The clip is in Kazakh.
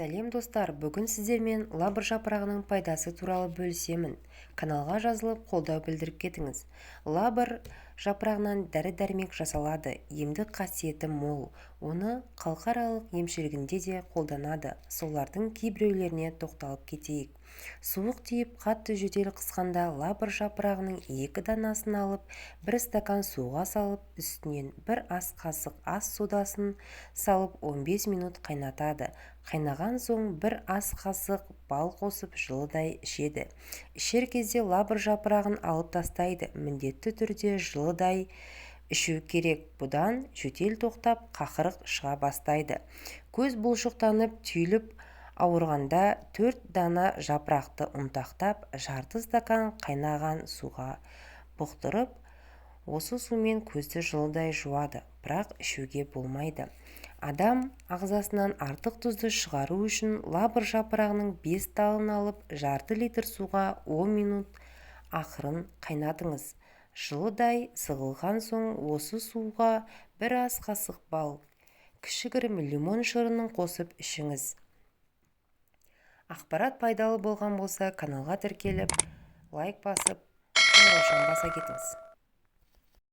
Сәлем достар, бүгін сіздермен лабыр жапырағының пайдасы туралы бөлісемін. Каналға жазылып, қолдау білдіріп кетіңіз. Лабыр жапырағынан дәрі-дәрмек жасалады, емдік қасиеті мол. Оны халықаралық емшілігінде де қолданады. Солардың кейбіреулеріне тоқталып кетейік. Суық тиіп, қатты жөтел қысқанда лабыр жапырағының 2 данасын алып, 1 стакан суға салып, үстінен 1 ас қасық ас содасын салып 15 минут қайнатады. Қайнаған соң 1 ас қасық бал қосып жылыдай ішеді. Ішер кезде лабыр жапырағын алып тастайды. Міндетті түрде жылыдай ішу керек. Бұдан жөтел тоқтап, қақырық шыға бастайды. Көз бұлшықтанып, түйіліп ауырғанда 4 дана жапырақты ұнтақтап, жарты стакан қайнаған суға бұқтырып, осы сумен көзді жылыдай жуады, бірақ ішуге болмайды. Адам ағзасынан артық тұзды шығару үшін лабыр жапырағының 5 талын алып, жарты литр суға 10 минут ақырын қайнатыңыз. Жылыдай сығылған соң осы суға 1 ас қасық бал, кішігірім лимон шырынын қосып ішіңіз. Ақпарат пайдалы болған болса, каналға тіркеліп, лайк басып, қоңыраушаны баса кетіңіз.